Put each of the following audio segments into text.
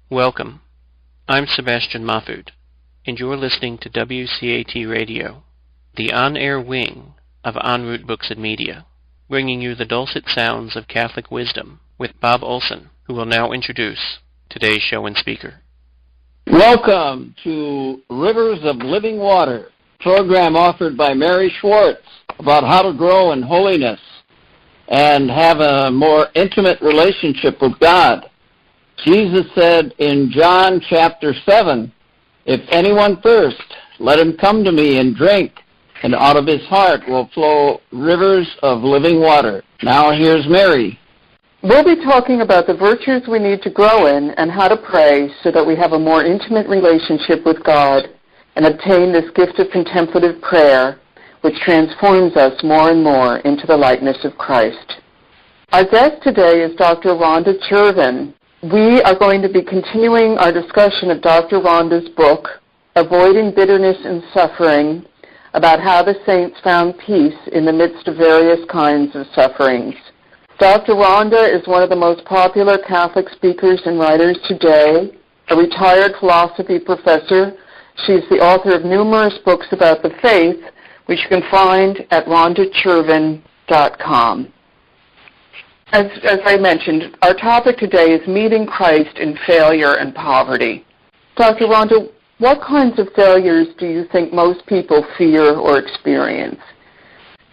Welcome. I'm Sebastian Mahfood, and you're listening to WCAT Radio, the on-air wing of En route Books and Media, bringing you the dulcet sounds of Catholic wisdom with Bob Olson, who will now introduce today's show and speaker. Welcome to Rivers of Living Water, program offered by Mary Schwarz about how to grow in holiness and have a more intimate relationship with God. Jesus said in John chapter 7, "If anyone thirst, let him come to me and drink, and out of his heart will flow rivers of living water." Now here's Mary. We'll be talking about the virtues we need to grow in and how to pray so that we have a more intimate relationship with God and obtain this gift of contemplative prayer, which transforms us more and more into the likeness of Christ. Our guest today is Dr. Ronda Chervin. We are going to be continuing our discussion of Dr. Rhonda's book, Avoiding Bitterness and Suffering, about how the saints found peace in the midst of various kinds of sufferings. Dr. Rhonda is one of the most popular Catholic speakers and writers today, a retired philosophy professor. She's the author of numerous books about the faith, which you can find at rondachervin.com. As I mentioned, our topic today is meeting Christ in failure and poverty. Dr. Rhonda, what kinds of failures do you think most people fear or experience?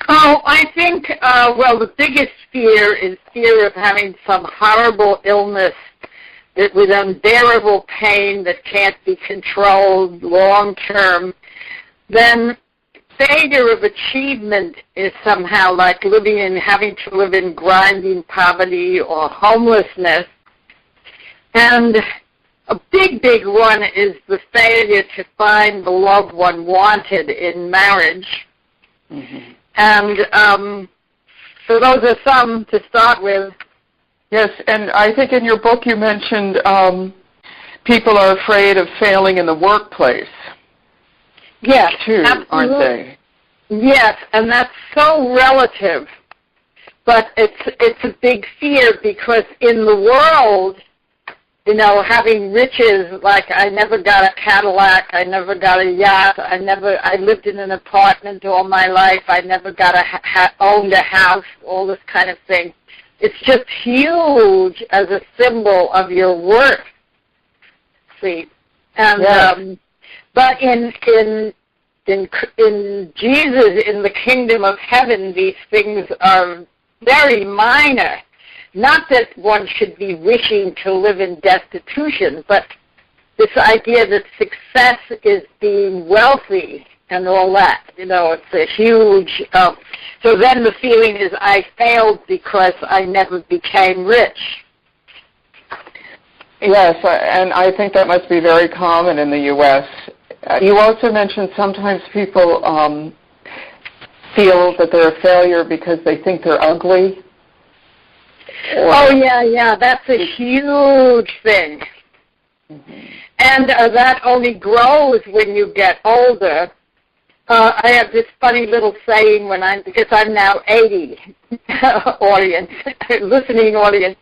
Oh, I think, the biggest fear is fear of having some horrible illness with unbearable pain that can't be controlled long-term. Then failure of achievement is somehow like having to live in grinding poverty or homelessness. And a big, big one is the failure to find the love one wanted in marriage. Mm-hmm. And so those are some to start with. Yes, and I think in your book you mentioned people are afraid of failing in the workplace. Yes, too, absolutely. Aren't they? Yes, and that's so relative. But it's a big fear because in the world, having riches, like I never got a Cadillac, I never got a yacht, I lived in an apartment all my life, I never got owned a house, all this kind of thing. It's just huge as a symbol of your worth. See, and yes. But in Jesus, in the kingdom of heaven, these things are very minor. Not that one should be wishing to live in destitution, but this idea that success is being wealthy and all that. It's a huge... so then the feeling is I failed because I never became rich. Yes, and I think that must be very common in the U.S. You also mentioned sometimes people feel that they're a failure because they think they're ugly. Oh, yeah, that's a huge thing. Mm-hmm. And that only grows when you get older. I have this funny little saying because I'm now 80, listening audience.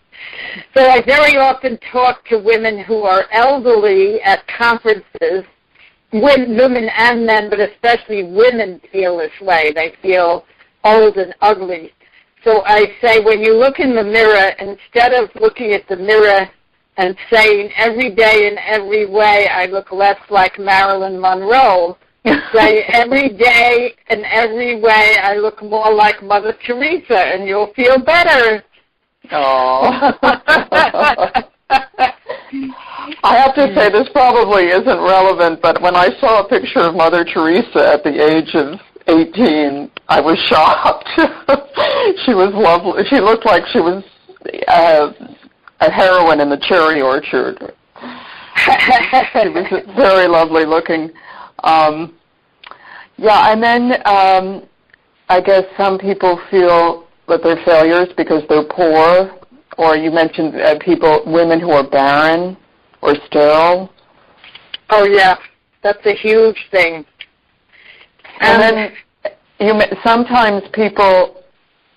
So I very often talk to women who are elderly at conferences. Women and men, but especially women feel this way. They feel old and ugly. So I say, when you look in the mirror, instead of looking at the mirror and saying, every day in every way I look less like Marilyn Monroe, say, every day in every way I look more like Mother Teresa, and you'll feel better. Oh. I have to say this probably isn't relevant, but when I saw a picture of Mother Teresa at the age of 18, I was shocked. She was lovely. She looked like she was a heroine in the cherry orchard. She was very lovely looking. And then I guess some people feel that they're failures because they're poor, or you mentioned women who are barren or sterile. Oh, yeah, that's a huge thing. And then sometimes people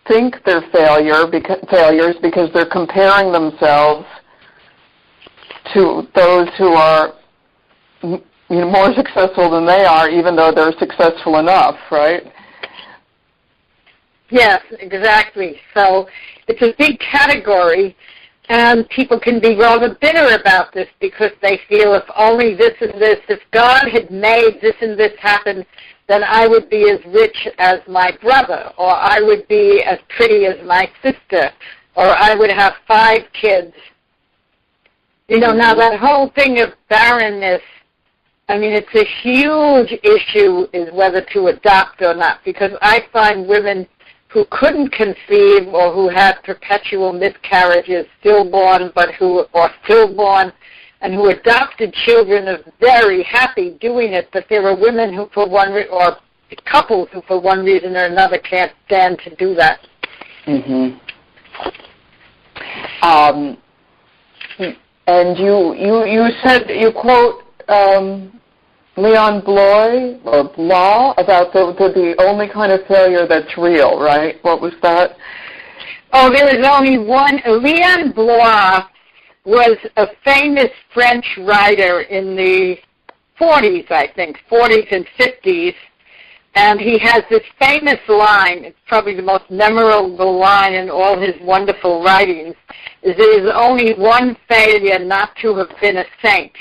think they're failures because they're comparing themselves to those who are more successful than they are, even though they're successful enough, right? Yes, exactly. So it's a big category, and people can be rather bitter about this because they feel if only this and this, if God had made this and this happen, then I would be as rich as my brother, or I would be as pretty as my sister, or I would have 5 kids. Now that whole thing of barrenness, I mean, it's a huge issue is whether to adopt or not, because I find women who couldn't conceive or who had perpetual miscarriages, stillborn, and who adopted children are very happy doing it, but there are women who or couples who for one reason or another can't stand to do that. Mm-hmm. And you said, you quote Leon Bloy about the only kind of failure that's real, right? What was that? Oh, there is only one. Leon Bloy was a famous French writer in the 40s, I think, 40s and 50s, and he has this famous line, it's probably the most memorable line in all his wonderful writings, is there is only one failure not to have been a saint.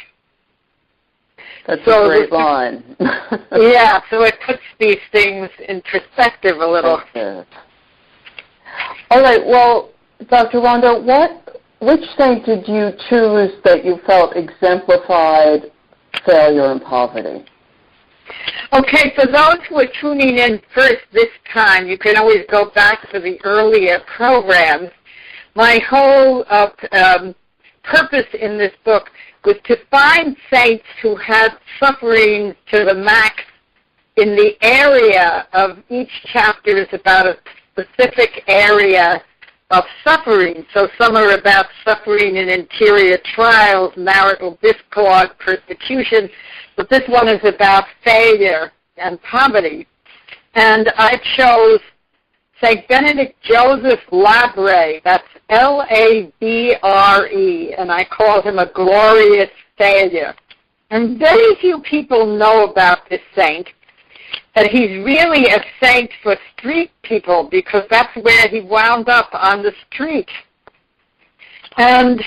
That's a great line. Yeah, so it puts these things in perspective a little. Okay. All right, well, Dr. Rhonda, which saint did you choose that you felt exemplified failure and poverty? Okay, for those who are tuning in first this time, you can always go back to the earlier programs. My whole purpose in this book was to find saints who had suffering to the max in the area of each chapter is about a specific area of suffering. So some are about suffering in interior trials, marital discord, persecution, but this one is about failure and poverty. And I chose St. Benedict Joseph Labre, that's L-A-B-R-E, and I call him a glorious failure. And very few people know about this saint, that he's really a saint for street people because that's where he wound up, on the street. And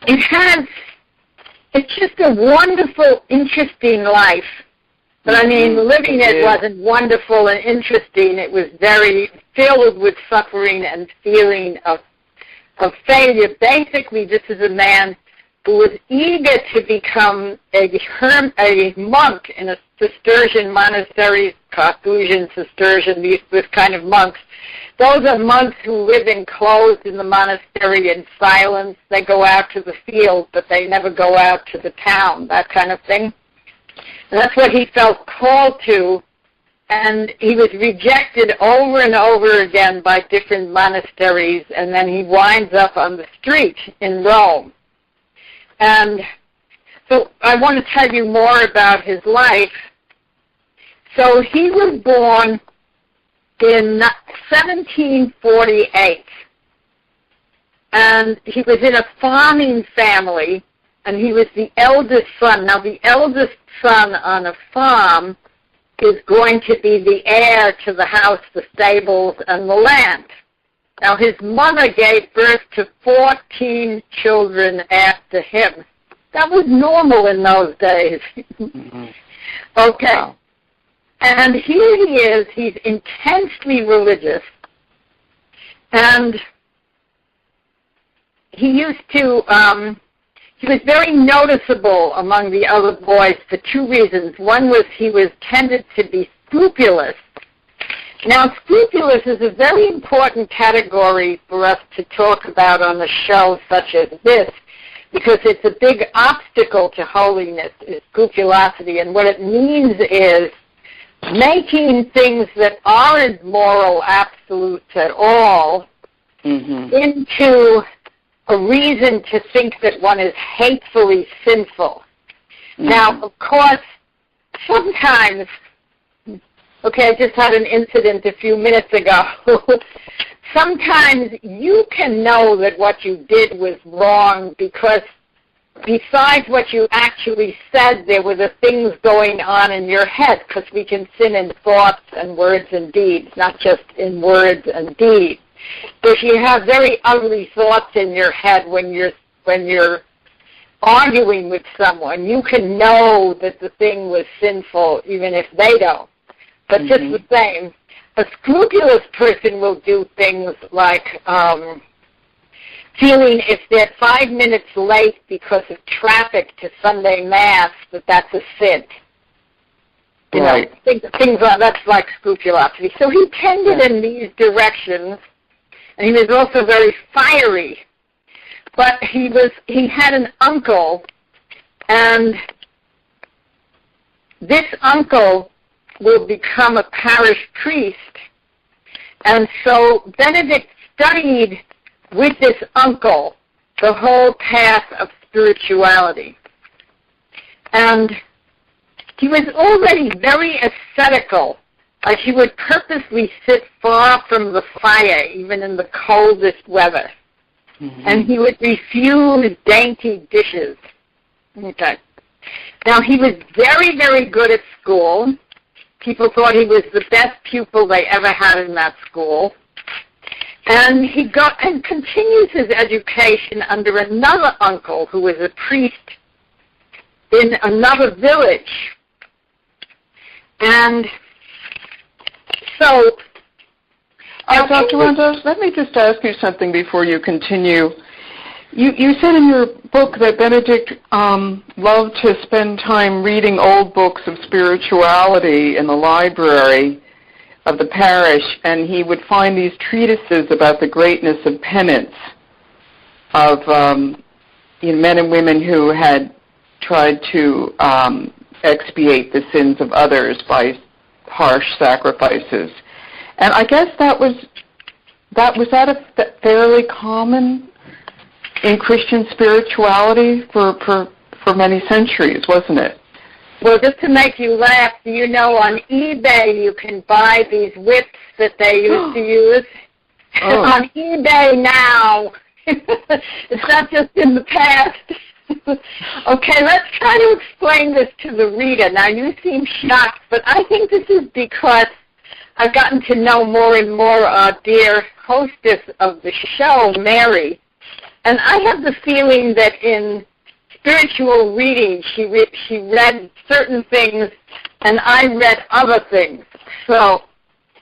it's just a wonderful, interesting life. But I mean, living it wasn't wonderful and interesting. It was very filled with suffering and feeling of failure. Basically, this is a man who was eager to become a monk in a Cistercian monastery, Carthusian, Cistercian, this kind of monks. Those are monks who live enclosed in the monastery in silence. They go out to the field, but they never go out to the town, that kind of thing. And that's what he felt called to, and he was rejected over and over again by different monasteries, and then he winds up on the street in Rome. And so I want to tell you more about his life. So he was born in 1748, and he was in a farming family, and he was the eldest son. Now, the eldest son on a farm is going to be the heir to the house, the stables, and the land. Now, his mother gave birth to 14 children after him. That was normal in those days. Mm-hmm. Okay. Wow. And here he is. He's intensely religious. And he was very noticeable among the other boys for 2 reasons. One was he was tended to be scrupulous. Now, scrupulous is a very important category for us to talk about on a show such as this, because it's a big obstacle to holiness, is scrupulosity. And what it means is making things that aren't moral absolutes at all into a reason to think that one is hatefully sinful. Now, of course, sometimes Okay, I just had an incident a few minutes ago. Sometimes you can know that what you did was wrong because besides what you actually said, there were the things going on in your head, because we can sin in thoughts and words and deeds, not just in words and deeds. If you have very ugly thoughts in your head when you're arguing with someone, you can know that the thing was sinful even if they don't. But just the same, a scrupulous person will do things like feeling if they're 5 minutes late because of traffic to Sunday Mass, that's a sin. You know, things that's like scrupulosity. So he tended in these directions, and he was also very fiery. But he had an uncle, and this uncle will become a parish priest. And so Benedict studied with this uncle the whole path of spirituality. And he was already very ascetical. Like he would purposely sit far from the fire, even in the coldest weather. And he would refuse dainty dishes. Okay. Now, he was very, very good at school. People thought he was the best pupil they ever had in that school. And he continues his education under another uncle who was a priest in another village. And so... Dr. Rhonda, let me just ask you something before you continue. You said in your book that Benedict loved to spend time reading old books of spirituality in the library of the parish, and he would find these treatises about the greatness of penance of men and women who had tried to expiate the sins of others by harsh sacrifices. And I guess that was fairly common in Christian spirituality for many centuries, wasn't it? Well, just to make you laugh, do you know on eBay you can buy these whips that they used to use? On eBay now. It's not just in the past. Okay, let's try to explain this to the reader. Now, you seem shocked, but I think this is because I've gotten to know more and more our dear hostess of the show, Mary. And I have the feeling that in spiritual reading, she read certain things, and I read other things. So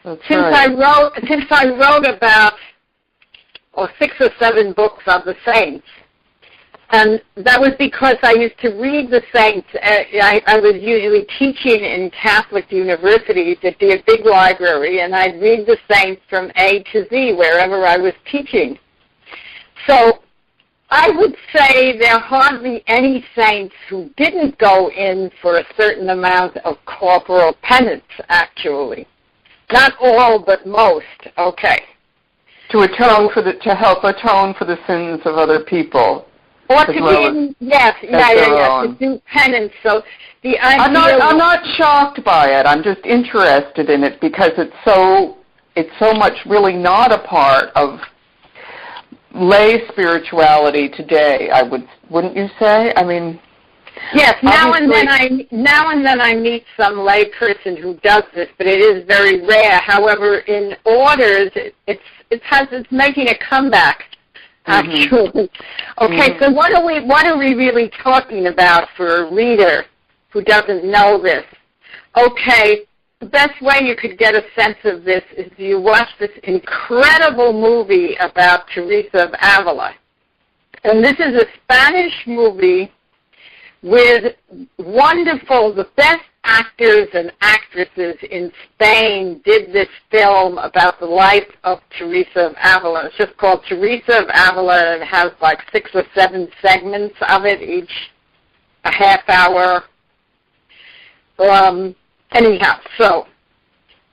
since I wrote about 6 or 7 books on the saints, and that was because I used to read the saints. I was usually teaching in Catholic universities at the big library, and I'd read the saints from A to Z wherever I was teaching. So I would say there are hardly any saints who didn't go in for a certain amount of corporal penance, actually. Not all, but most. Okay. To help atone for the sins of other people. Or to to do penance. So the idea I'm not shocked by it. I'm just interested in it because it's so much really not a part of lay spirituality today. Wouldn't you say? I mean, yes. Now and then I meet some lay person who does this, but it is very rare. However, in orders, it's making a comeback. Actually. Okay, so what are we really talking about for a reader who doesn't know this? Okay, the best way you could get a sense of this is you watch this incredible movie about Teresa of Avila. And this is a Spanish movie with the best actors and actresses in Spain did this film about the life of Teresa of Avila. It's just called Teresa of Avila, and it has like 6 or 7 segments of it, each a half hour. Anyhow, so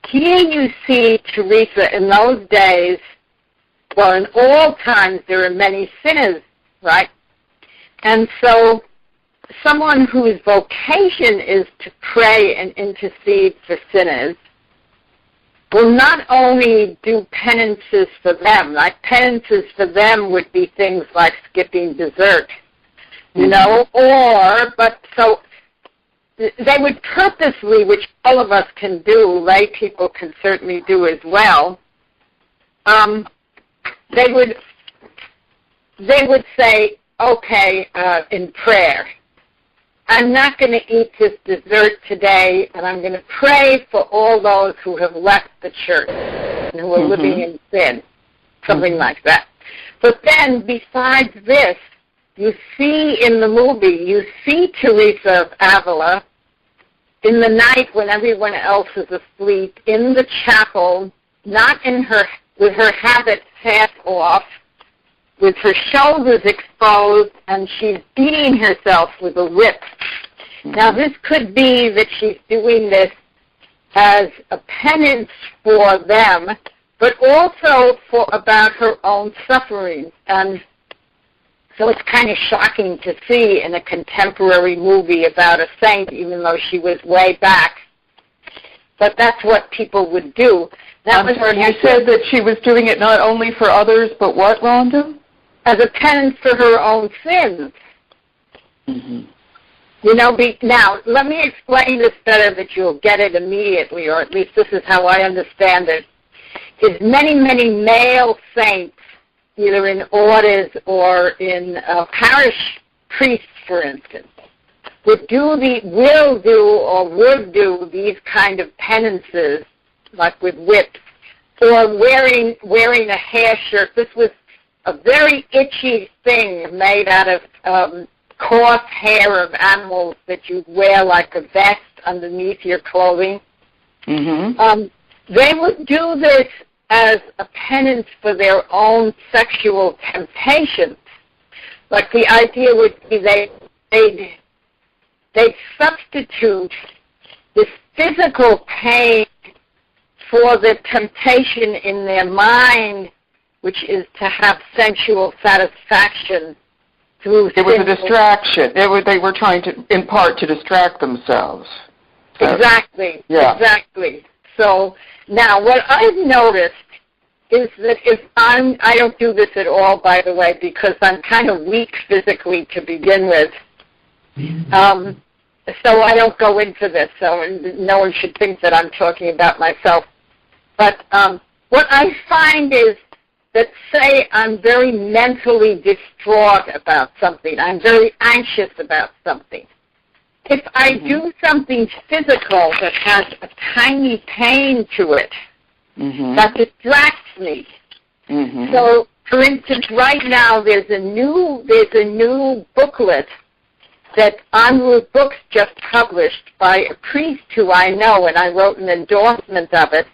here you see Teresa in those days. Well, in all times there are many sinners, right? And so someone whose vocation is to pray and intercede for sinners, will not only do penances for them, like penances for them would be things like skipping dessert, you know, so they would purposely, which all of us can do, lay people can certainly do as well, they would say, okay, in prayer, I'm not going to eat this dessert today, and I'm going to pray for all those who have left the church and who are living in sin, something like that. But then, besides this, you see in the movie, you see Teresa of Avila in the night when everyone else is asleep, in the chapel, not with her habit half off, with her shoulders exposed, and she's beating herself with a whip. Now, this could be that she's doing this as a penance for them, but also about her own suffering. And so it's kind of shocking to see in a contemporary movie about a saint, even though she was way back. But that's what people would do. I'm sorry, you said that she was doing it not only for others, but what, Rhonda? As a penance for her own sins. You know, now, let me explain this better that you'll get it immediately, or at least this is how I understand it. Is many, many male saints, either in orders or in parish priests, for instance, would do these kind of penances, like with whips, or wearing a hair shirt. This was a very itchy thing made out of coarse hair of animals that you wear like a vest underneath your clothing. They would do this as a penance for their own sexual temptations. Like the idea would be they'd substitute this physical pain for the temptation in their mind, which is to have sensual satisfaction through It was a distraction. They were trying to, in part, to distract themselves. Exactly. Yeah. Exactly. So now what I've noticed is that if I don't do this at all, by the way, because I'm kind of weak physically to begin with. So I don't go into this, so no one should think that I'm talking about myself. But what I find is that, say, I'm very mentally distraught about something, I'm very anxious about something. If I do something physical that has a tiny pain to it, that distracts me. So, for instance, right now there's a new booklet that En route Books just published by a priest who I know, and I wrote an endorsement of it.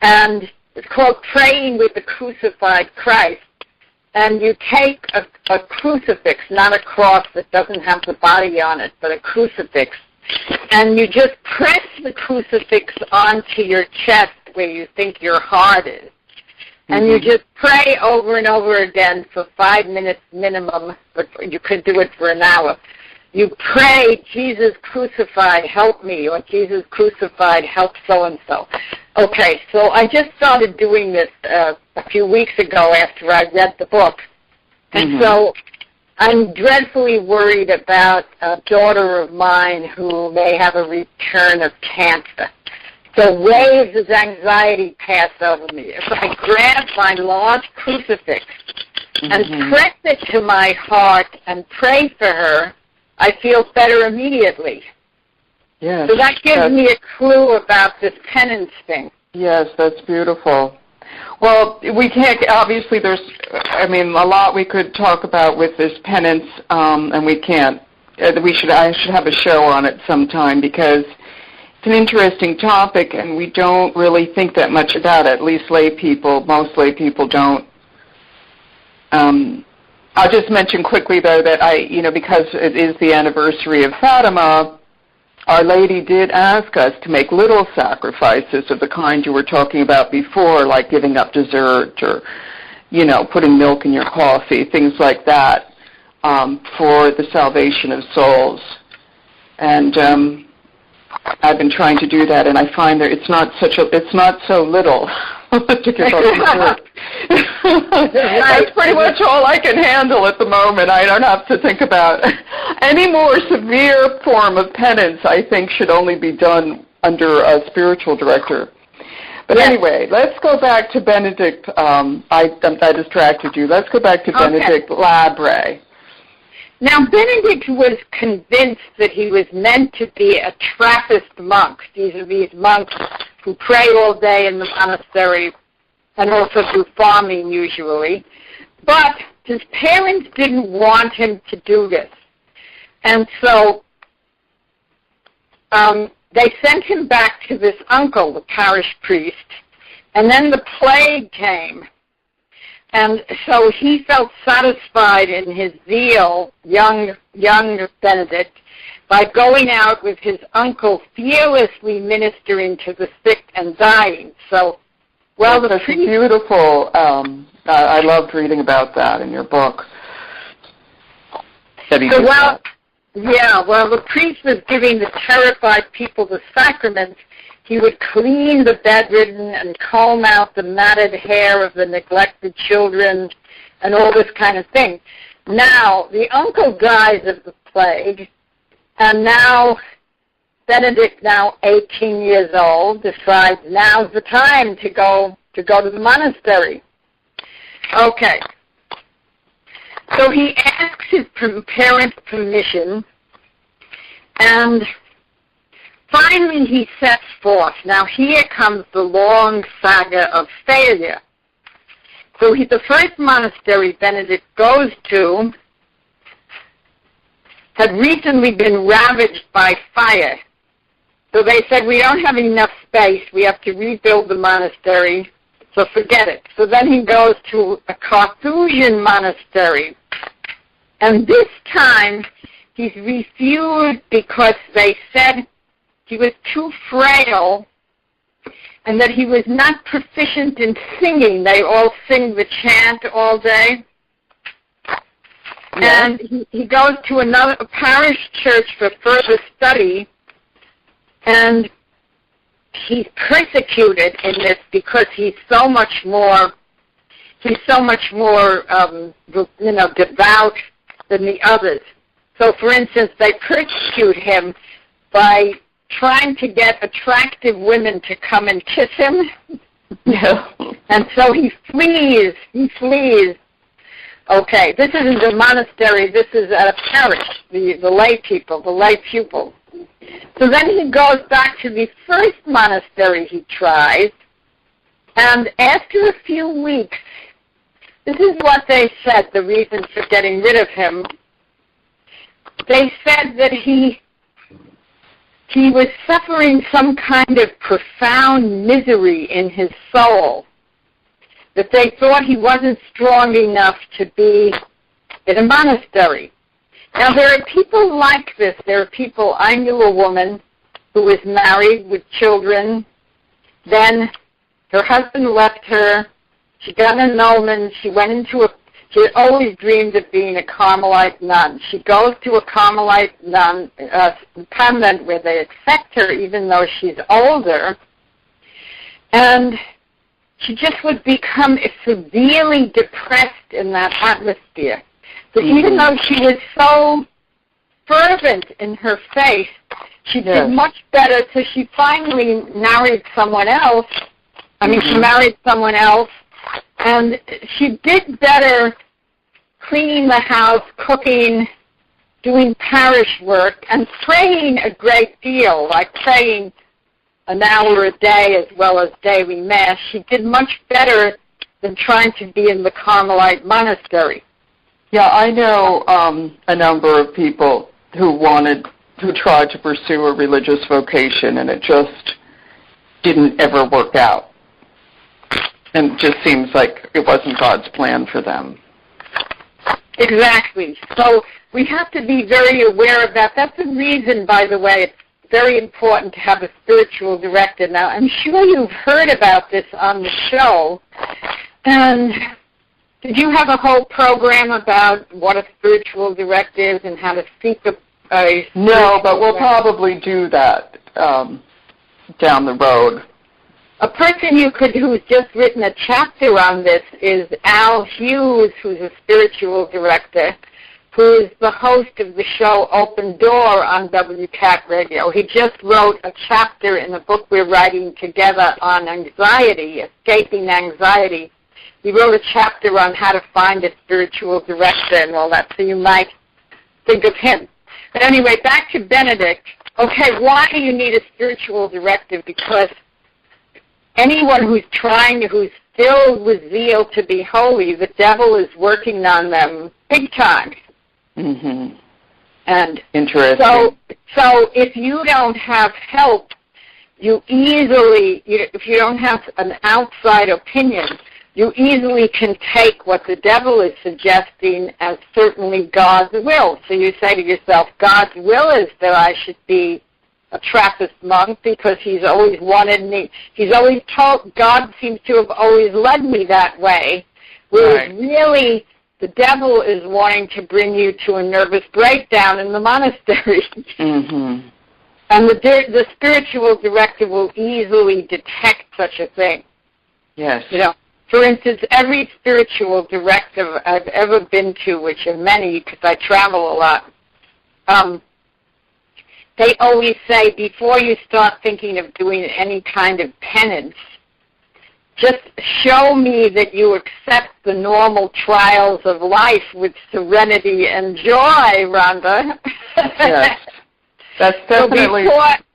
And it's called Praying with the Crucified Christ. And you take a crucifix, not a cross that doesn't have the body on it, but a crucifix, and you just press the crucifix onto your chest where you think your heart is. And you just pray over and over again for 5 minutes minimum, but you could do it for an hour. You pray, Jesus crucified, help me, or Jesus crucified, help so-and-so. Okay, so I just started doing this a few weeks ago after I read the book. And so I'm dreadfully worried about a daughter of mine who may have a return of cancer. So waves of anxiety pass over me. If I grab my large crucifix and press it to my heart and pray for her, I feel better immediately. Yes. So that gives me a clue about this penance thing. Yes, that's beautiful. Well, we can't, obviously a lot we could talk about with this penance, and we can't. I should have a show on it sometime because it's an interesting topic and we don't really think that much about it, at least most lay people don't. I'll just mention quickly, though, that because it is the anniversary of Fatima, Our Lady did ask us to make little sacrifices of the kind you were talking about before, like giving up dessert or, putting milk in your coffee, things like that, for the salvation of souls. And I've been trying to do that, and I find that it's not so little to give up the work. That's pretty much all I can handle at the moment. I don't have to think about any more severe form of penance. I think should only be done under a spiritual director. But anyway, let's go back to Benedict. I distracted you. Let's go back to Benedict Labre. Now, Benedict was convinced that he was meant to be a Trappist monk. These are these monks who pray all day in the monastery and also do farming usually. But his parents didn't want him to do this. And so they sent him back to this uncle, the parish priest, and then the plague came. And so he felt satisfied in his zeal, young Benedict, by going out with his uncle, fearlessly ministering to the sick and dying. So, well, that's beautiful. I loved reading about that in your book. The priest was giving the terrified people the sacraments. He would clean the bedridden and comb out the matted hair of the neglected children and all this kind of thing. Now, the uncle dies of the plague, and now Benedict, now 18 years old, decides now's the time to go to the monastery. Okay. So he asks his parents' permission, and finally, he sets forth. Now, here comes the long saga of failure. So the first monastery Benedict goes to had recently been ravaged by fire. So they said, we don't have enough space. We have to rebuild the monastery, so forget it. So then he goes to a Carthusian monastery. And this time, he's refused because they said he was too frail and that he was not proficient in singing. They all sing the chant all day. Yes. And he goes to a parish church for further study, and he's persecuted in this because he's so much more devout than the others. So, for instance, they persecute him by trying to get attractive women to come and kiss him. Yeah. And so he flees. Okay, this isn't a monastery, this is at a parish, the lay people, the lay pupil. So then he goes back to the first monastery he tries, and after a few weeks, this is what they said, the reason for getting rid of him. They said that he was suffering some kind of profound misery in his soul, that they thought he wasn't strong enough to be in a monastery. Now, there are people like this. There are people, I knew a woman who was married with children. Then her husband left her. She got an annulment. She had always dreamed of being a Carmelite nun. She goes to a Carmelite nun convent where they accept her even though she's older. And she just would become severely depressed in that atmosphere. So even though she was so fervent in her faith, she did much better. So she finally married someone else. She married someone else, and she did better cleaning the house, cooking, doing parish work, and praying a great deal, like praying an hour a day as well as daily Mass. She did much better than trying to be in the Carmelite monastery. Yeah, I know a number of people who tried to pursue a religious vocation, and it just didn't ever work out. And it just seems like it wasn't God's plan for them. Exactly. So we have to be very aware of that. That's the reason, by the way, it's very important to have a spiritual director. Now, I'm sure you've heard about this on the show. And did you have a whole program about what a spiritual director is and how to seek a No, but we'll probably do that down the road. A person who's just written a chapter on this is Al Hughes, who's a spiritual director, who is the host of the show Open Door on WCAT Radio. He just wrote a chapter in the book we're writing together on anxiety, escaping anxiety. He wrote a chapter on how to find a spiritual director and all that, so you might think of him. But anyway, back to Benedict. Okay, why do you need a spiritual director? Because anyone who's filled with zeal to be holy, the devil is working on them big time. Mm-hmm. And interesting. So if you don't have help, if you don't have an outside opinion, you easily can take what the devil is suggesting as certainly God's will. So you say to yourself, God's will is that I should be a Trappist monk because he's always wanted me. He's always told, God seems to have always led me that way. Whereas really, the devil is wanting to bring you to a nervous breakdown in the monastery. Mm-hmm. And the spiritual director will easily detect such a thing. Yes. For instance, every spiritual director I've ever been to, which are many because I travel a lot, they always say, before you start thinking of doing any kind of penance, just show me that you accept the normal trials of life with serenity and joy, Rhonda. Yes. That's definitely,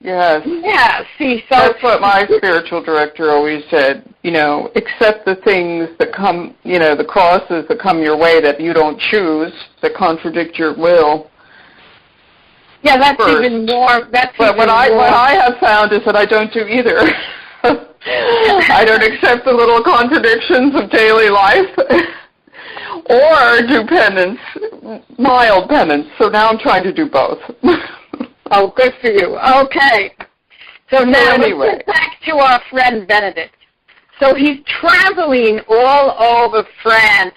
yes. Yeah, see, so... That's what my spiritual director always said, accept the things that come, the crosses that come your way that you don't choose, that contradict your will. Yeah, that's first. Even more, But what I have found is that I don't do either. I don't accept the little contradictions of daily life or do penance, mild penance. So now I'm trying to do both. Oh, good for you. Okay. So now let's get back to our friend Benedict. So he's traveling all over France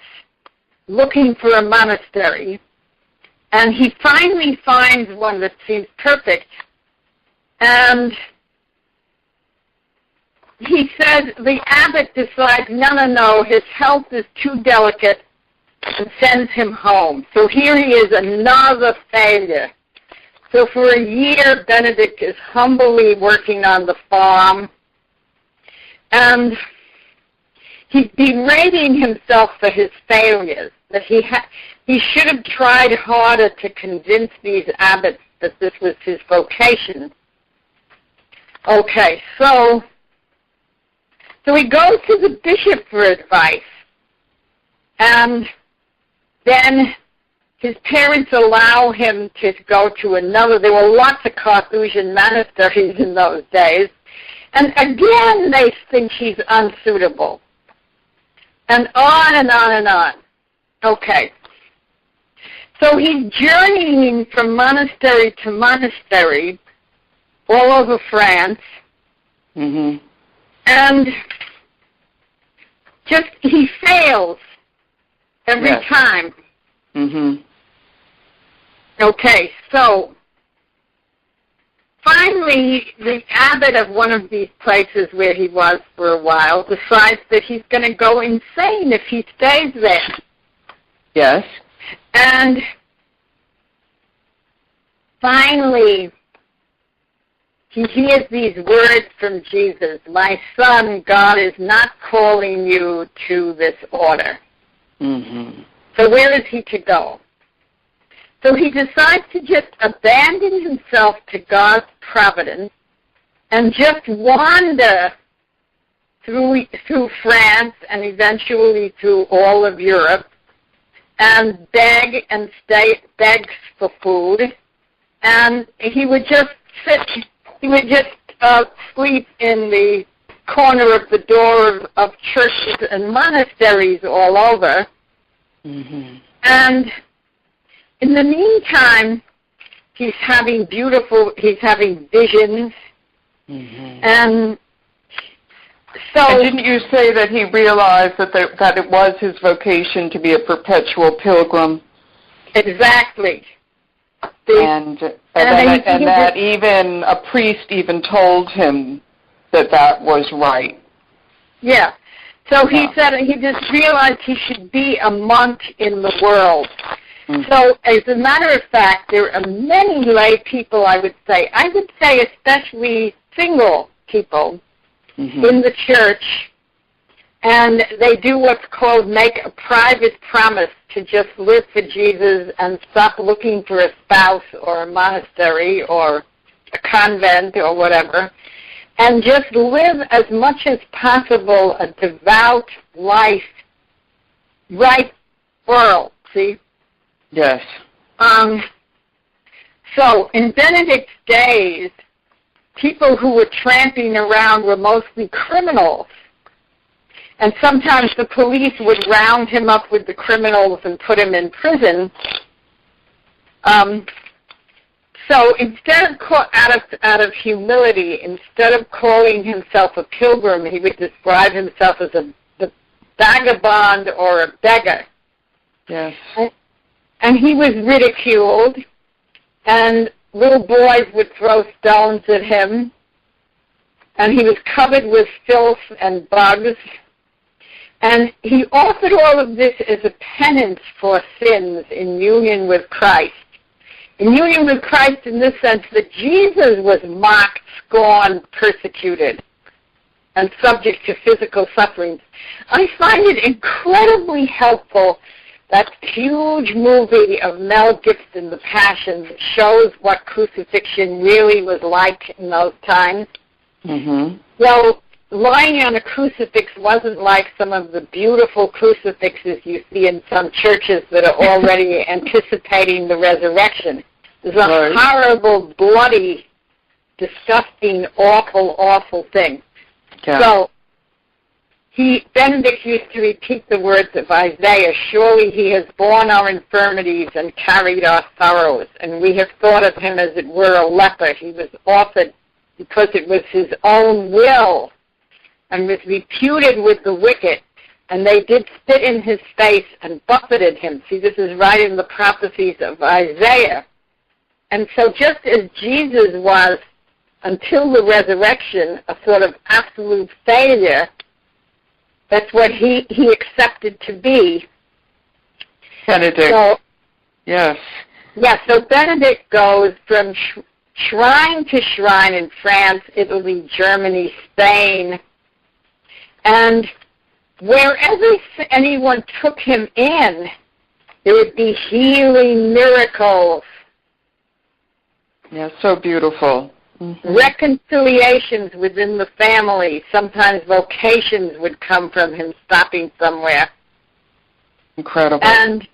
looking for a monastery, and he finally finds one that seems perfect. And he says the abbot decides, no, his health is too delicate, and sends him home. So here he is, another failure. So for a year, Benedict is humbly working on the farm, and he's berating himself for his failures, that he should have tried harder to convince these abbots that this was his vocation. Okay, so he goes to the bishop for advice, and then his parents allow him to go to another. There were lots of Carthusian monasteries in those days. And again, they think he's unsuitable. And on and on and on. Okay. So he's journeying from monastery to monastery all over France. Mm-hmm. And he fails every time. Mm-hmm. Okay, so finally the abbot of one of these places where he was for a while decides that he's going to go insane if he stays there. Yes. And finally he hears these words from Jesus, "My son, God is not calling you to this order." Mm-hmm. So where is he to go? So he decides to just abandon himself to God's providence and just wander through France and eventually through all of Europe and beg for food. And he would just sleep in the corner of the door of churches and monasteries all over. Mm-hmm. And in the meantime, he's having visions. Mm-hmm. And so... And didn't you say that he realized that it was his vocation to be a perpetual pilgrim? Exactly. And that even a priest even told him that was right. Yeah. So he said he just realized he should be a monk in the world. Mm-hmm. So as a matter of fact, there are many lay people, I would say especially single people in the church, and they do what's called make a private promise to just live for Jesus and stop looking for a spouse or a monastery or a convent or whatever, and just live as much as possible a devout life, right world, see? Yes. So in Benedict's days, people who were tramping around were mostly criminals. And sometimes the police would round him up with the criminals and put him in prison. So instead of out of humility, instead of calling himself a pilgrim, he would describe himself as a vagabond or a beggar. Yes. And he was ridiculed, and little boys would throw stones at him, and he was covered with filth and bugs. And he offered all of this as a penance for sins in union with Christ. In union with Christ in this sense that Jesus was mocked, scorned, persecuted, and subject to physical sufferings. I find it incredibly helpful, that huge movie of Mel Gibson, The Passion, that shows what crucifixion really was like in those times. Mm-hmm. Well, lying on a crucifix wasn't like some of the beautiful crucifixes you see in some churches that are already anticipating the resurrection. There's a horrible, bloody, disgusting, awful, awful thing. Yeah. So Benedict used to repeat the words of Isaiah, surely he has borne our infirmities and carried our sorrows, and we have thought of him as it were a leper. He was offered because it was his own will, and was reputed with the wicked, and they did spit in his face and buffeted him. See, this is right in the prophecies of Isaiah. And so just as Jesus was, until the resurrection, a sort of absolute failure, that's what he accepted to be. Benedict. So, yes. Yeah, so Benedict goes from shrine to shrine in France, Italy, Germany, Spain, and wherever anyone took him in, there would be healing miracles. Yeah, so beautiful. Mm-hmm. Reconciliations within the family. Sometimes vocations would come from him stopping somewhere. Incredible. And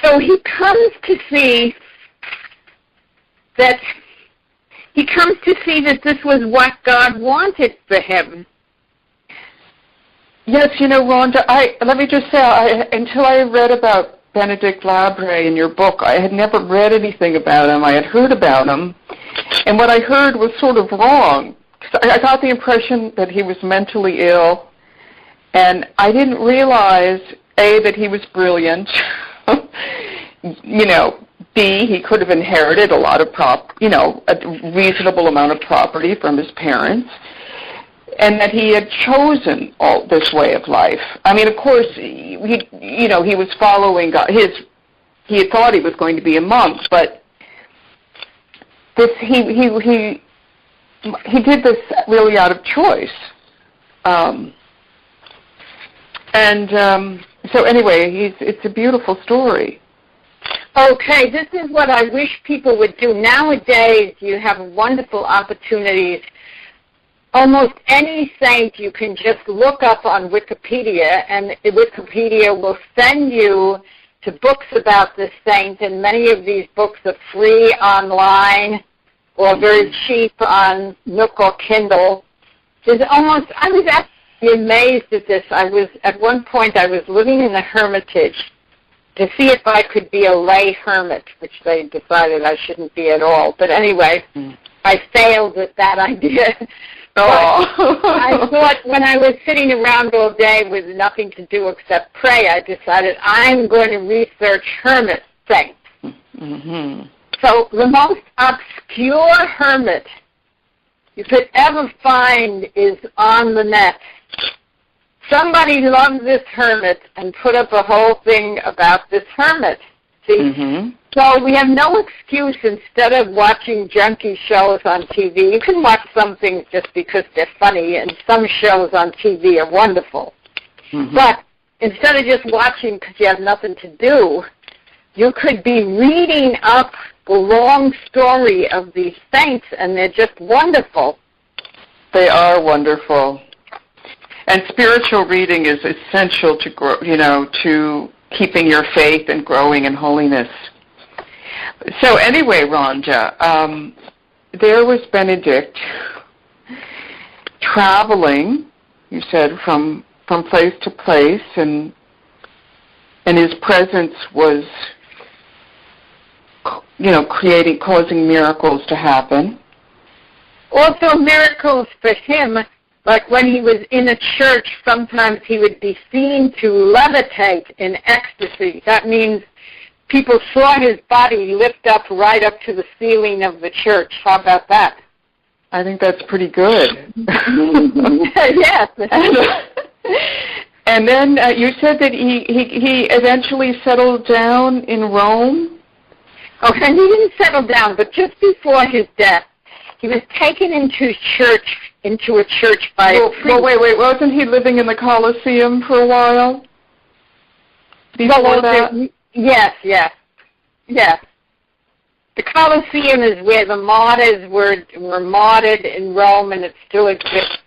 so he comes to see that this was what God wanted for him. Yes, Rhonda, let me just say, until I read about Benedict Labre in your book, I had never read anything about him. I had heard about him, and what I heard was sort of wrong. I got the impression that he was mentally ill, and I didn't realize, A, that he was brilliant, B, he could have inherited a lot of a reasonable amount of property from his parents, and that he had chosen all this way of life. I mean, of course, he was following God. He had thought he was going to be a monk, but he did this really out of choice. So anyway, it's a beautiful story. Okay, this is what I wish people would do. Nowadays, you have wonderful opportunities. Almost any saint you can just look up on Wikipedia, and Wikipedia will send you to books about this saint, and many of these books are free online or very cheap on Nook or Kindle. I was actually amazed at this. At one point I was living in a hermitage to see if I could be a lay hermit, which they decided I shouldn't be at all. But anyway, I failed at that idea. I thought when I was sitting around all day with nothing to do except pray, I decided I'm going to research hermit saints. Mm-hmm. So the most obscure hermit you could ever find is on the net. Somebody loved this hermit and put up a whole thing about this hermit. See? Mm-hmm. So we have no excuse instead of watching junky shows on TV. You can watch some things just because they're funny, and some shows on TV are wonderful. Mm-hmm. But instead of just watching because you have nothing to do, you could be reading up the long story of these saints, and they're just wonderful. They are wonderful. And spiritual reading is essential to grow, to keeping your faith and growing in holiness. So anyway, Rhonda, there was Benedict traveling, you said, from place to place, and his presence was, causing miracles to happen. Also miracles for him, like when he was in a church, sometimes he would be seen to levitate in ecstasy. That means people saw his body lift up right up to the ceiling of the church. How about that? I think that's pretty good. Yes. And then you said that he eventually settled down in Rome? Okay, he didn't settle down, but just before his death, he was taken into a church by a priest. Well, wait, wasn't he living in the Colosseum for a while? Before that? Yes. The Colosseum is where the martyrs were martyred in Rome, and it still exists.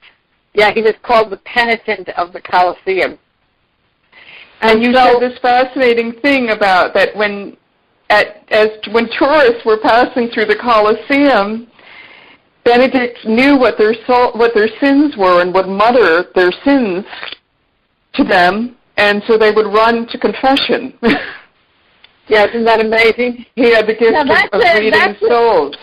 Yeah, he was called the penitent of the Colosseum. And you said this fascinating thing about that when tourists were passing through the Colosseum, Benedict knew what their sins were and would mutter their sins to them, and so they would run to confession. Yeah, isn't that amazing? He had the gift of reading souls.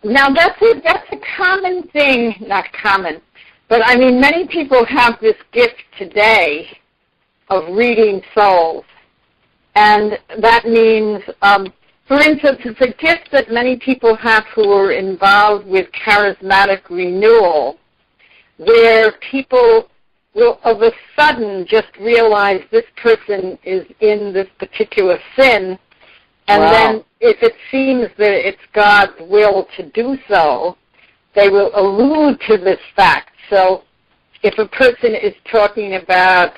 Now that's a common thing, not common, but I mean many people have this gift today of reading souls, and that means, for instance, it's a gift that many people have who are involved with charismatic renewal, where people will of a sudden just realize this person is in this particular sin, and then if it seems that it's God's will to do so, they will allude to this fact. So if a person is talking about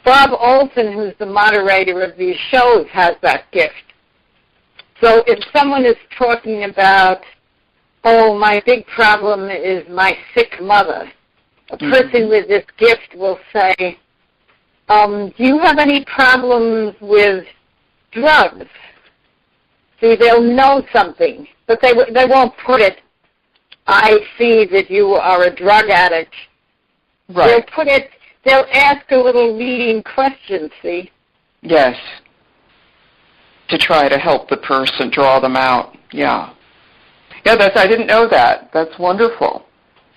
Bob Olson, who's the moderator of these shows, has that gift. So if someone is talking about, my big problem is my sick mother, a person with this gift will say, do you have any problems with drugs? See, they'll know something, but they won't put it, I see that you are a drug addict. Right. They'll ask a little leading question, see? Yes. To try to help the person, draw them out. Yeah. Yeah, I didn't know that. That's wonderful.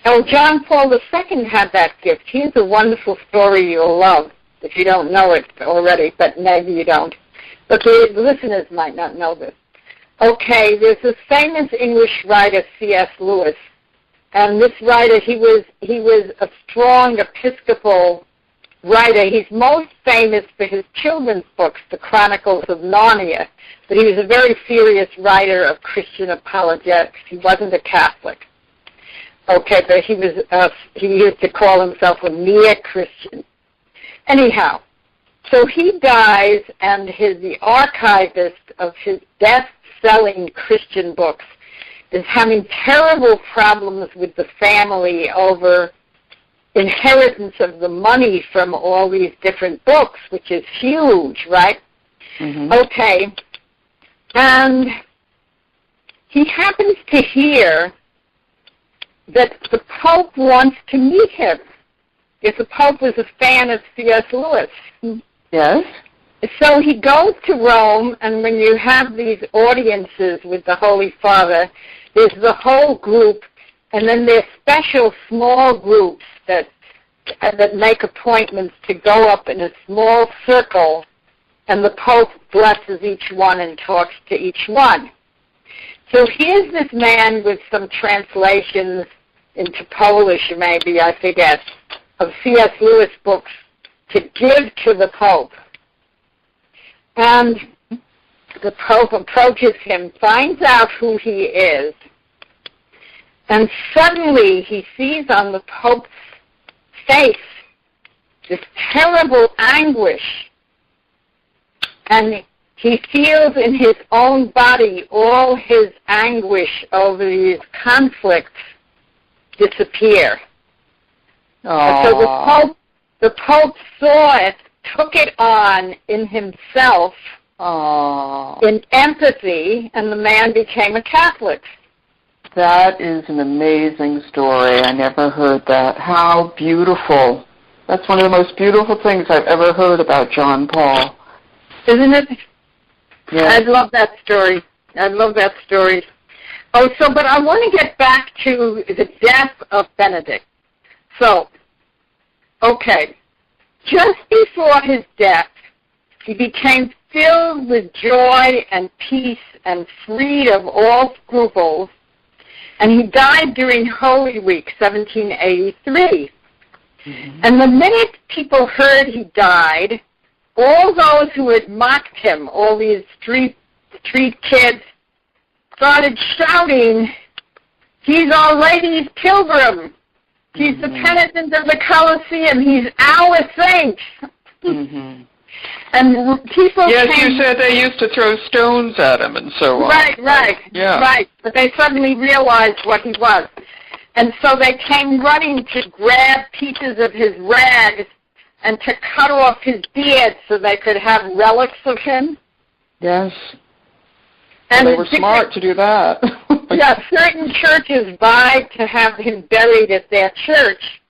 Oh, John Paul II had that gift. He's a wonderful story you'll love if you don't know it already, but maybe you don't. But the listeners might not know this. Okay, there's this famous English writer, C.S. Lewis. And this writer, he was a strong Episcopal writer. He's most famous for his children's books, The Chronicles of Narnia. But he was a very serious writer of Christian apologetics. He wasn't a Catholic. Okay, but he used to call himself a mere Christian. Anyhow, so he dies, and the archivist of his best-selling Christian books is having terrible problems with the family over inheritance of the money from all these different books, which is huge, right? Mm-hmm. Okay. And he happens to hear that the Pope wants to meet him. If the Pope was a fan of C.S. Lewis. Yes. So he goes to Rome, and when you have these audiences with the Holy Father, there's the whole group, and then there's special small groups that make appointments to go up in a small circle, and the Pope blesses each one and talks to each one. So here's this man with some translations into Polish, maybe, I forget, of C.S. Lewis books to give to the Pope. And the Pope approaches him, finds out who he is, and suddenly he sees on the Pope's face this terrible anguish, and he feels in his own body all his anguish over these conflicts disappear. Aww. So the Pope saw it, took it on in himself, Aww. in empathy, and the man became a Catholic. That is an amazing story. I never heard that. How beautiful. That's one of the most beautiful things I've ever heard about John Paul. Isn't it? Yeah. I love that story. I love that story. Oh, but I want to get back to the death of Benedict. So, okay, just before his death, he became filled with joy and peace and freed of all scruples, and he died during Holy Week, 1783. Mm-hmm. And the minute people heard he died, all those who had mocked him, all these street kids, started shouting, "He's Our Lady's pilgrim. He's the penitent of the Colosseum. He's our saint." Mm-hmm. And people Yes, came, you said they used to throw stones at him and so on. Right. Yeah. Right. But they suddenly realized what he was. And so they came running to grab pieces of his rags and to cut off his beard so they could have relics of him. Yes. And they were smart to do that. Yeah, certain churches vied to have him buried at their church.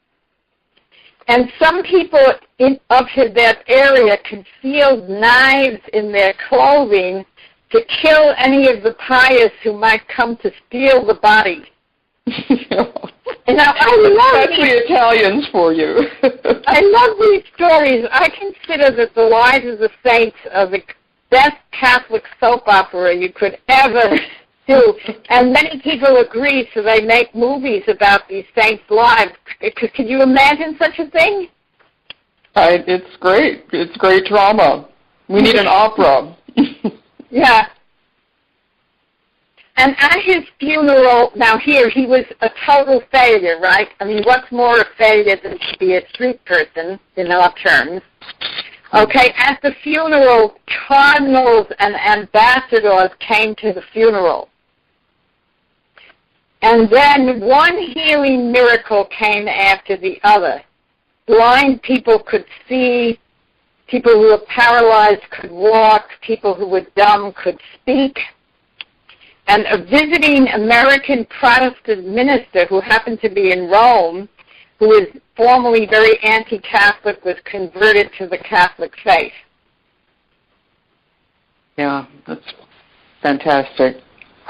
And some people of that area concealed knives in their clothing to kill any of the pious who might come to steal the body. And That's the Italians for you. I love these stories. I consider that The Lives of the Saints are the best Catholic soap opera you could ever do. And many people agree, so they make movies about these saints' lives. Could you imagine such a thing? It's great. It's great drama. We need an opera. Yeah. And at his funeral, now here, he was a total failure, right? I mean, what's more a failure than to be a street person, in our terms? Okay, at the funeral, cardinals and ambassadors came to the funeral. And then one healing miracle came after the other. Blind people could see, people who were paralyzed could walk, people who were dumb could speak. And a visiting American Protestant minister who happened to be in Rome, who was formerly very anti-Catholic, was converted to the Catholic faith. Yeah, that's fantastic.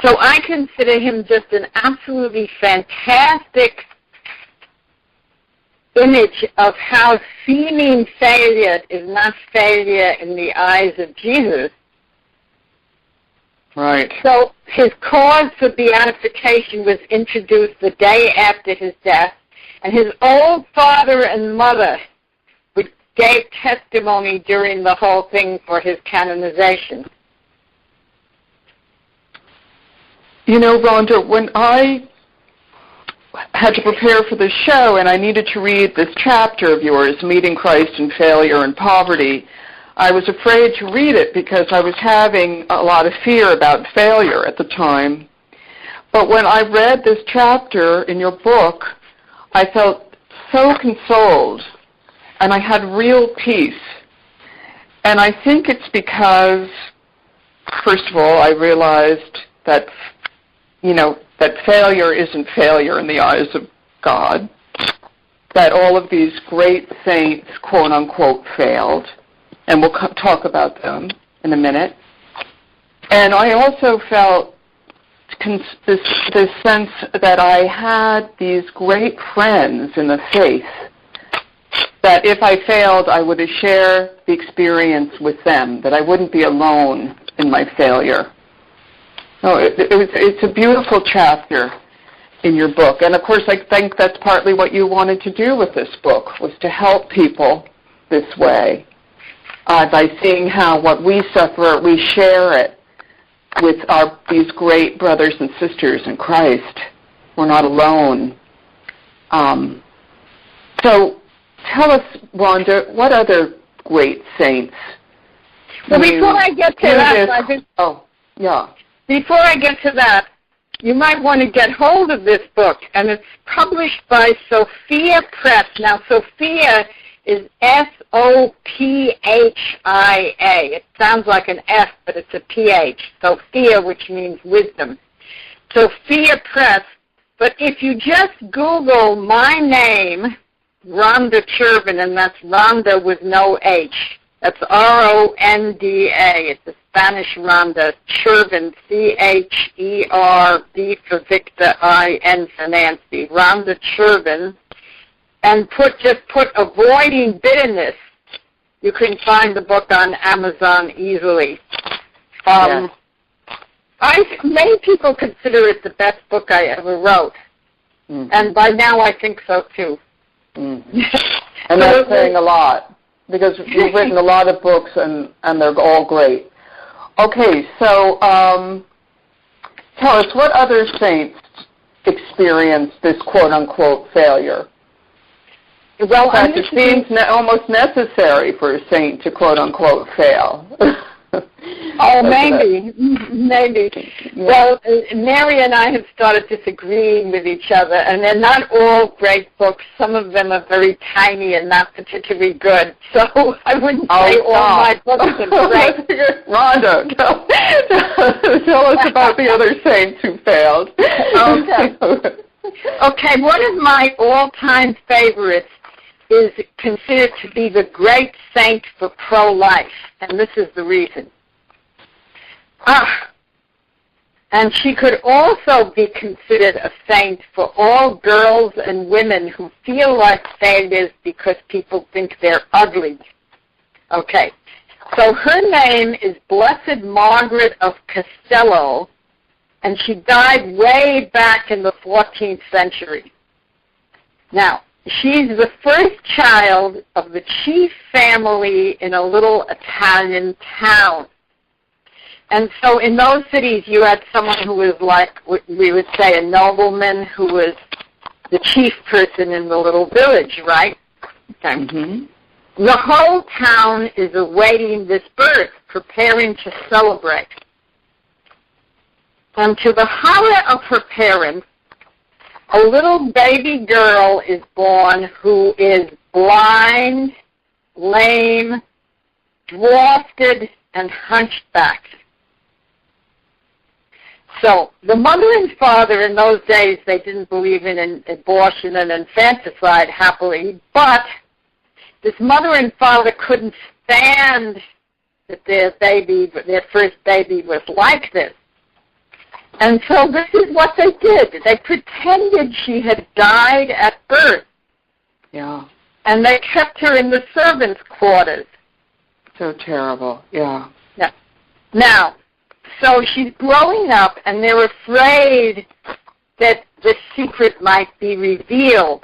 So I consider him just an absolutely fantastic image of how seeming failure is not failure in the eyes of Jesus. Right. So his cause for beatification was introduced the day after his death, and his old father and mother gave testimony during the whole thing for his canonization. You know, Rhonda, when I had to prepare for this show and I needed to read this chapter of yours, Meeting Christ in Failure and Poverty, I was afraid to read it because I was having a lot of fear about failure at the time. But when I read this chapter in your book, I felt so consoled and I had real peace. And I think it's because, first of all, I realized that, that failure isn't failure in the eyes of God, that all of these great saints, quote unquote, failed. and we'll talk about them in a minute. And I also felt this sense that I had these great friends in the faith, that if I failed, I would share the experience with them, that I wouldn't be alone in my failure. So it's a beautiful chapter in your book. And, of course, I think that's partly what you wanted to do with this book, was to help people this way, by seeing how what we suffer, we share it with these great brothers and sisters in Christ. We're not alone. So tell us, Rhonda, what other great saints? Well, before I get to that, before I get to that, you might want to get hold of this book, and it's published by Sophia Press. Now, Sophia is Sophia. It sounds like an F, but it's a PH. Sophia, which means wisdom. Sophia Press. But if you just Google my name, Ronda Chervin, and that's Rhonda with no H. That's Ronda. It's a Spanish Ronda. Chervin, Cherv for Victor, IN for Nancy. Ronda Chervin. And just put Avoiding Bitterness. You can find the book on Amazon easily. Yes. Many people consider it the best book I ever wrote. Mm-hmm. And by now I think so too. Mm-hmm. And that's saying a lot, because you've written a lot of books and they're all great. Okay, so tell us, what other saints experienced this quote-unquote failure? Well, in fact, it seems almost necessary for a saint to quote-unquote fail. Oh, maybe. Yeah. Well, Mary and I have started disagreeing with each other, and they're not all great books. Some of them are very tiny and not particularly good. So I wouldn't say all my books are great. Rhonda, tell us about the other saints who failed. Okay, one of my all-time favorites is considered to be the great saint for pro-life, and this is the reason. And she could also be considered a saint for all girls and women who feel like failures because people think they're ugly. Okay, so her name is Blessed Margaret of Castello, and she died way back in the 14th century. Now, she's the first child of the chief family in a little Italian town. And so in those cities, you had someone who was like, we would say, a nobleman who was the chief person in the little village, right? Okay. Mm-hmm. The whole town is awaiting this birth, preparing to celebrate. And to the horror of her parents, a little baby girl is born who is blind, lame, dwarfed, and hunchbacked. So the mother and father in those days, they didn't believe in abortion and infanticide happily, but this mother and father couldn't stand that their first baby was like this. And so this is what they did. They pretended she had died at birth. Yeah. And they kept her in the servants' quarters. So terrible, yeah. Yeah. Now, so she's growing up, and they're afraid that the secret might be revealed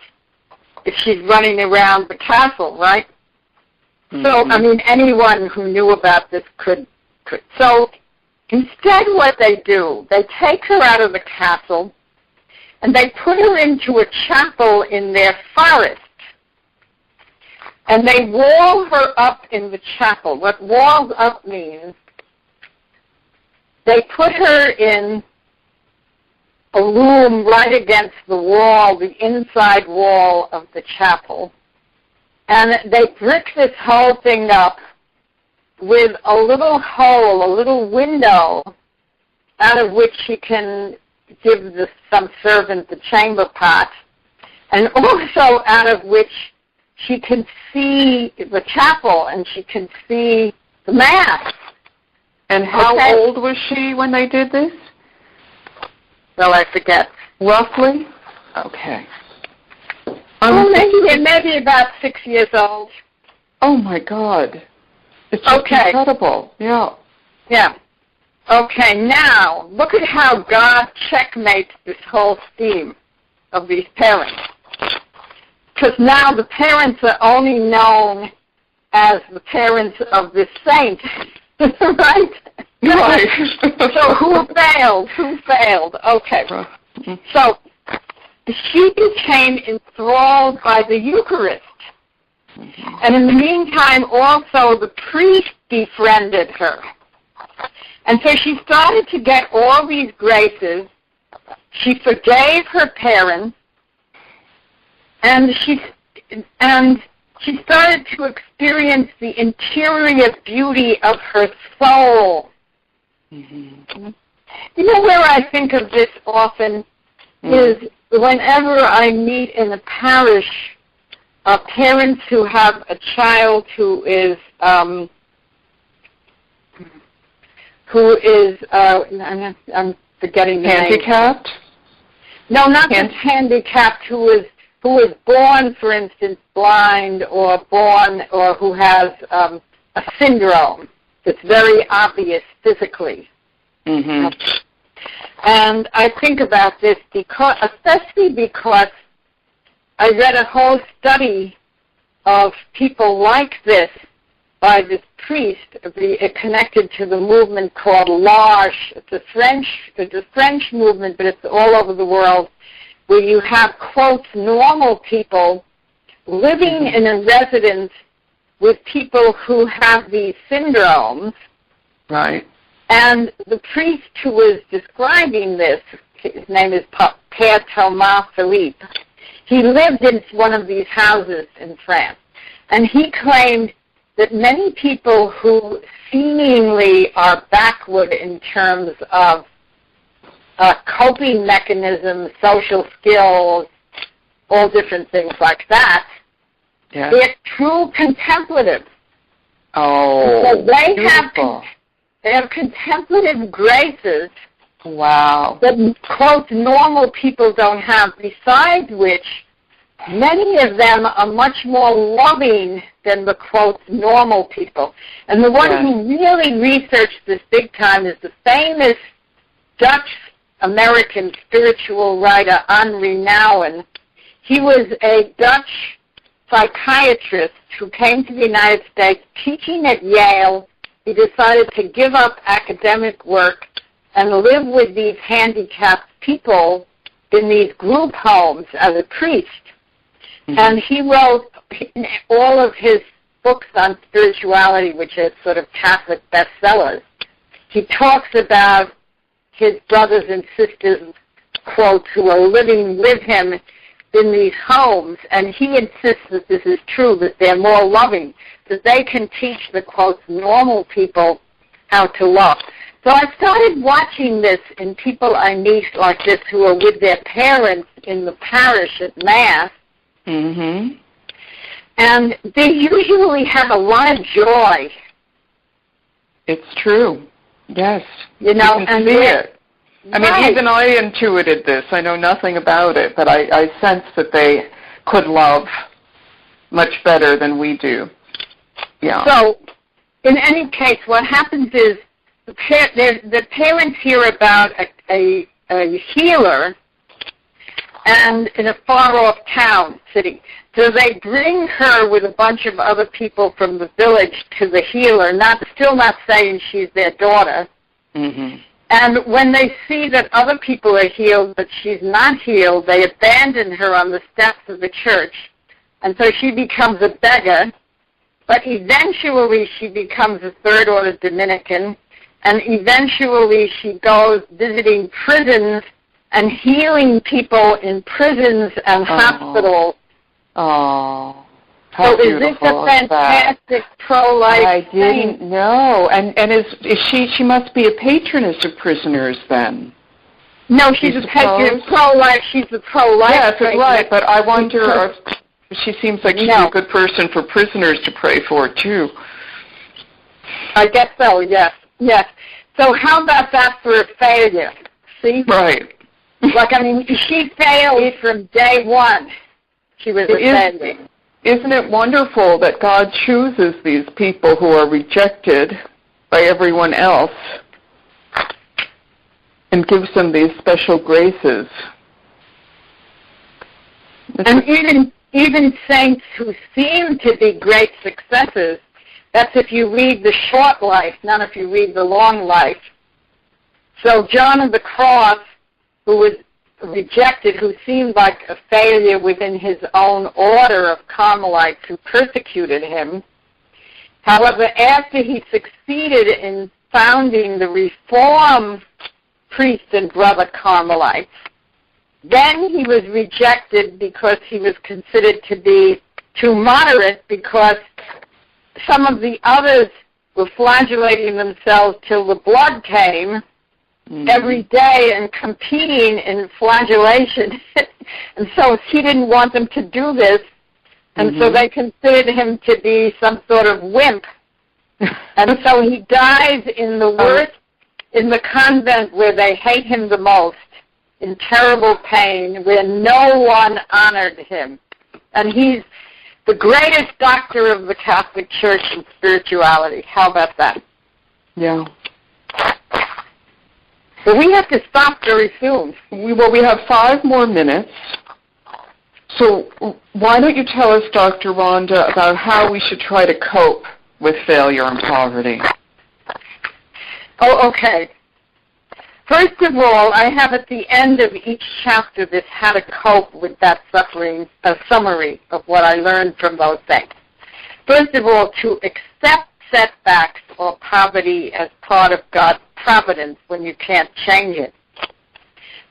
if she's running around the castle, right? Mm-hmm. So, I mean, anyone who knew about this could. So instead what they do, they take her out of the castle, and they put her into a chapel in their forest. And they wall her up in the chapel. What walled up means, they put her in a room right against the wall, the inside wall of the chapel. And they brick this whole thing up with a little hole, a little window, out of which she can give some servant the chamber pot, and also out of which she can see the chapel and she can see the Mass. And how old was she when they did this? Well, I forget. Roughly? Okay. Maybe about 6 years old. Oh, my God. It's just incredible. Yeah. Yeah. Okay, now, look at how God checkmates this whole scheme of these parents. Because now the parents are only known as the parents of this saint, right? Right. So who failed? Okay. So she became enthralled by the Eucharist. And in the meantime, also, the priest befriended her. And so she started to get all these graces. She forgave her parents, and she started to experience the interior beauty of her soul. Mm-hmm. You know where I think of this often is whenever I meet in a parish parents who have a child who is I'm forgetting the handicapped? Name. No, not just handicapped. Who is born, for instance, blind, or who has a syndrome that's very obvious physically. Mm-hmm. And I think about this especially because I read a whole study of people like this by this priest connected to the movement called L'Arche. It's a French movement, but it's all over the world, where you have, quote, normal people living in a residence with people who have these syndromes. Right. And the priest who was describing this, his name is Père Thomas Philippe, he lived in one of these houses in France. And he claimed that many people who seemingly are backward in terms of coping mechanisms, social skills, all different things like that, they're true contemplatives. Oh, so they have contemplative graces. Wow. That, quote, normal people don't have, besides which many of them are much more loving than the, quote, normal people. And the one who really researched this big time is the famous Dutch-American spiritual writer Henri Nouwen. He was a Dutch psychiatrist who came to the United States teaching at Yale. He decided to give up academic work and live with these handicapped people in these group homes as a priest. Mm-hmm. And he wrote all of his books on spirituality, which are sort of Catholic bestsellers. He talks about his brothers and sisters, quote, who are living with him in these homes, and he insists that this is true, that they're more loving, that they can teach the, quote, normal people how to love. So I started watching this in people I meet like this who are with their parents in the parish at Mass. Mm-hmm. And they usually have a lot of joy. It's true. Yes. You know, you can see it. I mean, even I intuited this. I know nothing about it, but I sense that they could love much better than we do. Yeah. So, in any case, what happens is the parents hear about a healer and in a far-off city. So they bring her with a bunch of other people from the village to the healer, still not saying she's their daughter. Mm-hmm. And when they see that other people are healed but she's not healed, they abandon her on the steps of the church. And so she becomes a beggar. But eventually she becomes a third-order Dominican. And eventually she goes visiting prisons and healing people in prisons and hospitals. Oh, how so is this a fantastic pro-life I didn't know. And is she must be a patroness of prisoners then? No, she's a pro-life. She's a pro-life. Yes, right. But I wonder She seems like she's a good person for prisoners to pray for, too. I guess so, yes. Yes. So how about that for a failure? See? Right. Like, I mean, she failed from day one. She was a failure. Isn't it wonderful that God chooses these people who are rejected by everyone else and gives them these special graces? And even saints who seem to be great successes, that's if you read the short life, not if you read the long life. So John of the Cross, who was rejected, who seemed like a failure within his own order of Carmelites who persecuted him. However, after he succeeded in founding the Reformed priest and brother Carmelites, then he was rejected because he was considered to be too moderate, because some of the others were flagellating themselves till the blood came every day and competing in flagellation. And so he didn't want them to do this, and so they considered him to be some sort of wimp. And so he dies in the worst, in the convent where they hate him the most, in terrible pain, where no one honored him. And he's the greatest doctor of the Catholic Church in spirituality. How about that? Yeah. But we have to stop very soon. We have 5 more minutes. So why don't you tell us, Dr. Rhonda, about how we should try to cope with failure and poverty? Oh, okay. First of all, I have at the end of each chapter this how to cope with that suffering, a summary of what I learned from those things. First of all, to accept setbacks or poverty as part of God's providence when you can't change it.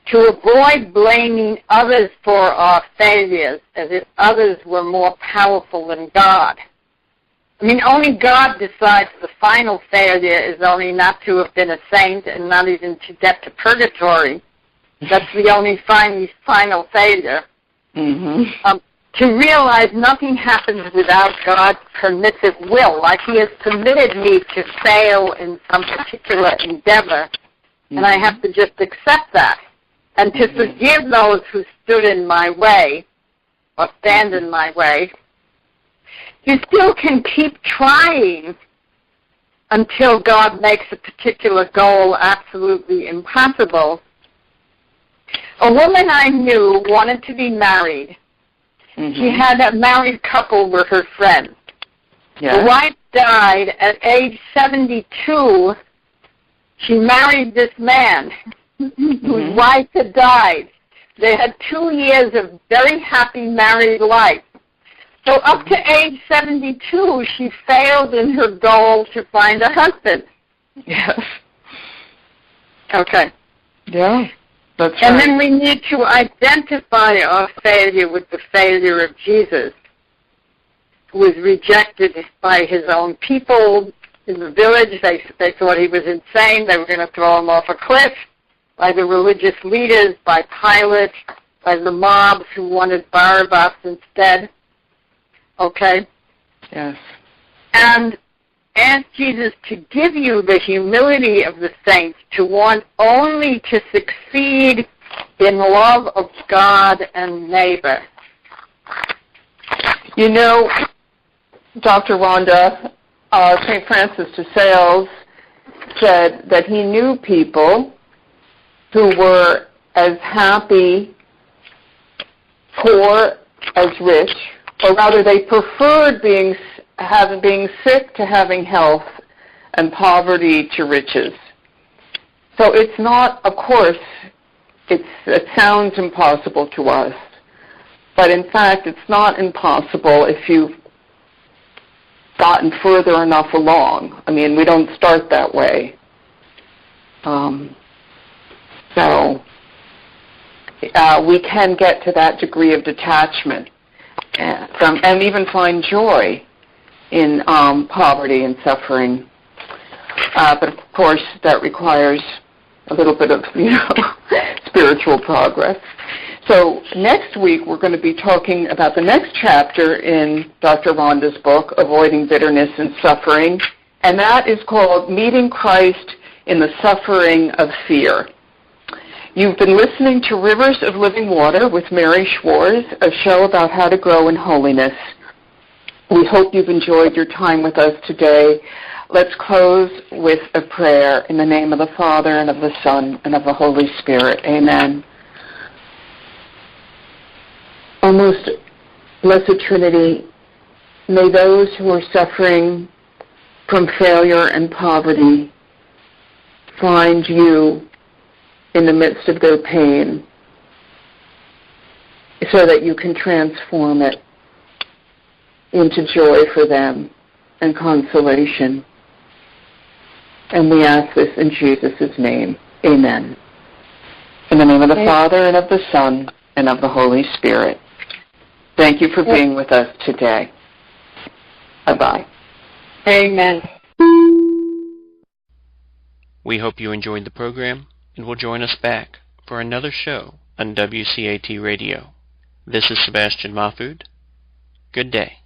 To avoid blaming others for our failures as if others were more powerful than God. I mean, only God decides the final failure is only not to have been a saint and not even to get to purgatory. That's the only final failure. To realize nothing happens without God's permissive will. Like He has permitted me to fail in some particular endeavor, and I have to just accept that. And to forgive those who stood in my way or stand in my way. You still can keep trying until God makes a particular goal absolutely impossible. A woman I knew wanted to be married. She had a married couple with her friends. The wife died at age 72. She married this man whose wife had died. They had 2 years of very happy married life. So up to age 72, she failed in her goal to find a husband. Yes. Okay. Yeah, that's right. And then we need to identify our failure with the failure of Jesus, who was rejected by his own people in the village. They thought he was insane. They were going to throw him off a cliff. By the religious leaders, by Pilate, by the mobs who wanted Barabbas instead. Okay? Yes. And ask Jesus to give you the humility of the saints to want only to succeed in love of God and neighbor. You know, Dr. Rhonda, St. Francis de Sales said that he knew people who were as happy poor as rich, or rather they preferred being sick to having health and poverty to riches. So it's not, of course, it sounds impossible to us, but in fact it's not impossible if you've gotten further enough along. I mean, we don't start that way. So we can get to that degree of detachment and even find joy in poverty and suffering. But of course, that requires a little bit of, spiritual progress. So next week we're going to be talking about the next chapter in Dr. Rhonda's book, Avoiding Bitterness and Suffering, and that is called Meeting Christ in the Suffering of Fear. You've been listening to Rivers of Living Water with Mary Schwarz, a show about how to grow in holiness. We hope you've enjoyed your time with us today. Let's close with a prayer in the name of the Father, and of the Son, and of the Holy Spirit. Amen. O most blessed Trinity, may those who are suffering from failure and poverty find you in the midst of their pain so that you can transform it into joy for them and consolation. And we ask this in Jesus' name. Amen. In the name of the Father, and of the Son, and of the Holy Spirit. Thank you for being with us today. Bye-bye. Amen. We hope you enjoyed the program and will join us back for another show on WCAT Radio. This is Sebastian Mahfood. Good day.